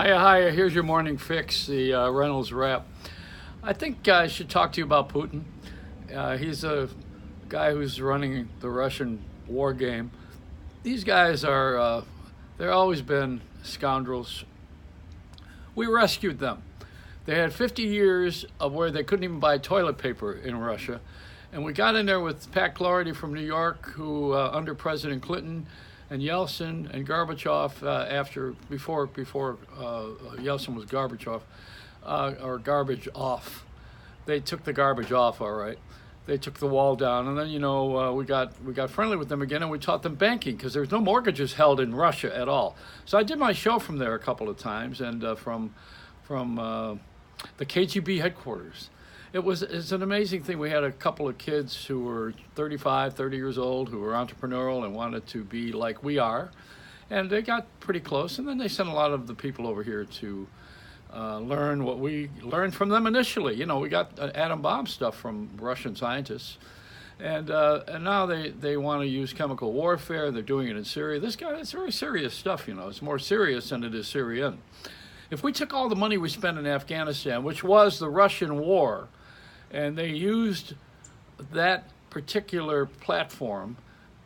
Hiya, hiya. Here's your morning fix, the Reynolds Rap. I think I should talk to you about Putin. He's a guy who's running the Russian war game. These guys are, they've always been scoundrels. We rescued them. They had 50 years of where they couldn't even buy toilet paper in Russia. And we got in there with Pat Clarity from New York, who under President Clinton and Yeltsin and Gorbachev, before Yeltsin was Gorbachev, or garbage off. They took the garbage off, all right. They took the wall down, and then we got friendly with them again, and we taught them banking because there was no mortgages held in Russia at all. So I did my show from there a couple of times, and from the KGB headquarters. It's an amazing thing. We had a couple of kids who were 35, 30 years old who were entrepreneurial and wanted to be like we are. And they got pretty close. And then they sent a lot of the people over here to learn what we learned from them initially. We got atom bomb stuff from Russian scientists. And now they want to use chemical warfare. They're doing it in Syria. It's very serious stuff, It's more serious than it is Syrian. If we took all the money we spent in Afghanistan, which was the Russian war, and they used that particular platform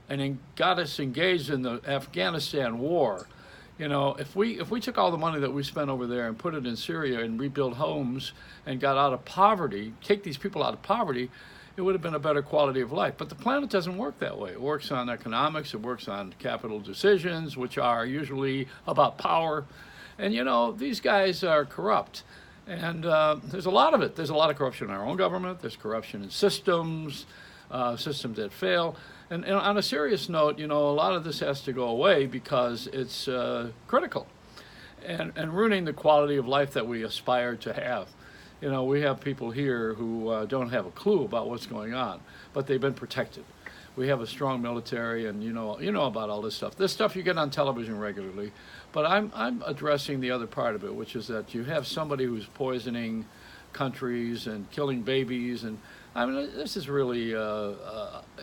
and got us engaged in the Afghanistan war. If we took all the money that we spent over there and put it in Syria and rebuild homes and got out of poverty, take these people out of poverty, it would have been a better quality of life. But the planet doesn't work that way. It works on economics. It works on capital decisions, which are usually about power. And, these guys are corrupt. And there's a lot of it. There's a lot of corruption in our own government. There's corruption in systems that fail. And on a serious note, a lot of this has to go away because it's critical and ruining the quality of life that we aspire to have. We have people here who don't have a clue about what's going on, but they've been protected. We have a strong military, and you know about all this stuff. This stuff you get on television regularly, but I'm addressing the other part of it, which is that you have somebody who's poisoning countries and killing babies, and this is really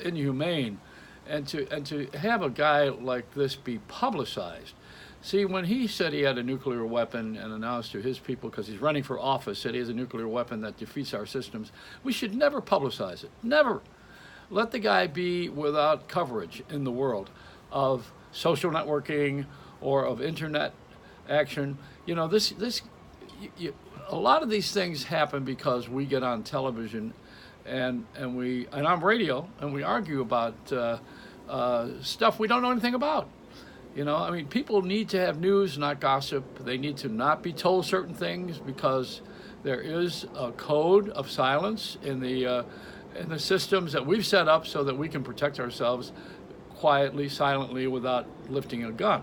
inhumane, and to have a guy like this be publicized. See, when he said he had a nuclear weapon and announced to his people, because he's running for office, said he has a nuclear weapon that defeats our systems, we should never publicize it. Never. Let the guy be without coverage in the world of social networking or of internet action. A lot of these things happen because we get on television and on radio and we argue about stuff we don't know anything about. People need to have news, not gossip. They need to not be told certain things because there is a code of silence in the systems that we've set up so that we can protect ourselves quietly, silently, without lifting a gun.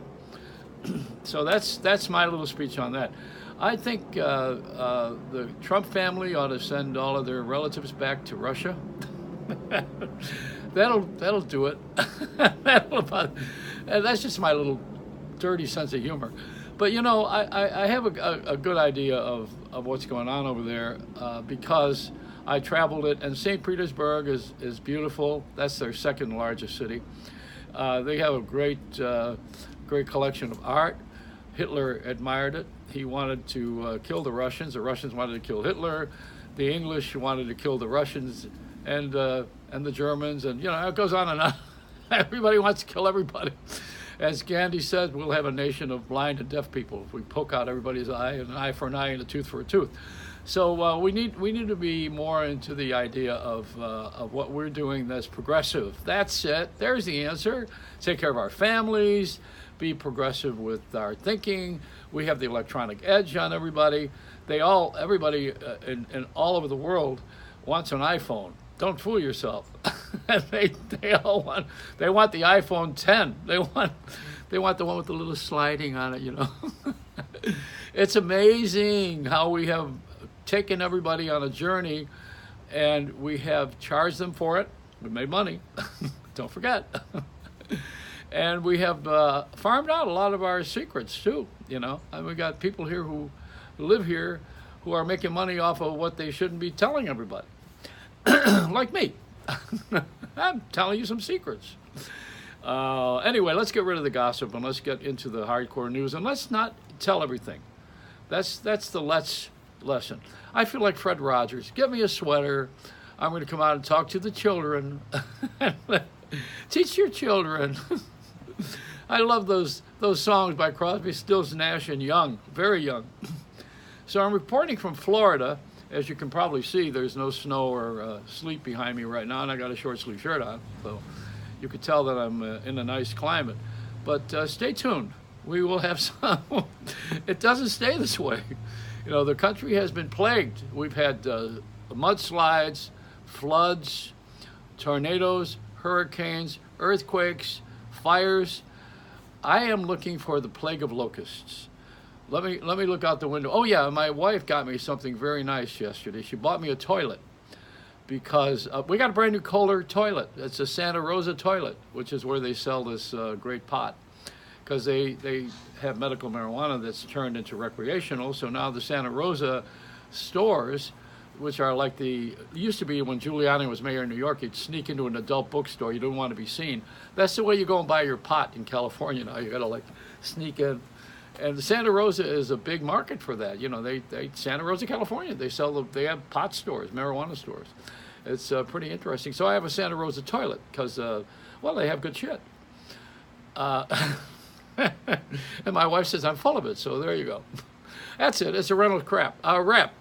So that's my little speech on that. I think the Trump family ought to send all of their relatives back to Russia. That'll do it. That's just my little dirty sense of humor. But I have a good idea of what's going on over there because I traveled it, and St. Petersburg is beautiful. That's their second largest city. They have a great collection of art. Hitler admired it. He wanted to kill the Russians. The Russians wanted to kill Hitler. The English wanted to kill the Russians and the Germans, and it goes on and on. Everybody wants to kill everybody. As Gandhi said, we'll have a nation of blind and deaf people if we poke out everybody's eye, an eye for an eye and a tooth for a tooth. So we need to be more into the idea of what we're doing that's progressive. That's it. There's the answer. Take care of our families. Be progressive with our thinking. We have the electronic edge on everybody. Everybody in all over the world wants an iPhone. Don't fool yourself. they all want the iPhone 10. They want the one with the little sliding on it. It's amazing how we have taken everybody on a journey, and we have charged them for it. We made money. Don't forget. And we have farmed out a lot of our secrets too. And we got people here who live here who are making money off of what they shouldn't be telling everybody. Like me. I'm telling you some secrets. Anyway, let's get rid of the gossip and let's get into the hardcore news, and let's not tell everything. That's the lesson. I feel like Fred Rogers. Give me a sweater. I'm going to come out and talk to the children. Teach your children. I love those songs by Crosby, Stills, Nash, and Young, very young. So I'm reporting from Florida. As you can probably see, there's no snow or sleet behind me right now, and I got a short sleeve shirt on, so you could tell that I'm in a nice climate. But stay tuned. We will have some. It doesn't stay this way. You know, the country has been plagued. We've had mudslides, floods, tornadoes, hurricanes, earthquakes, fires. I am looking for the plague of locusts. Let me look out the window. Oh yeah, my wife got me something very nice yesterday. She bought me a toilet because we got a brand new Kohler toilet. It's a Santa Rosa toilet, which is where they sell this great pot, because they have medical marijuana that's turned into recreational. So now the Santa Rosa stores, which are like used to be when Giuliani was mayor of New York, you'd sneak into an adult bookstore. You didn't want to be seen. That's the way you go and buy your pot in California now. You got to like sneak in. And the Santa Rosa is a big market for that. You know, they Santa Rosa, California, they have pot stores, marijuana stores. It's pretty interesting. So I have a Santa Rosa toilet because, well, they have good shit. And my wife says I'm full of it. So there you go. That's it. It's a Reynolds rap.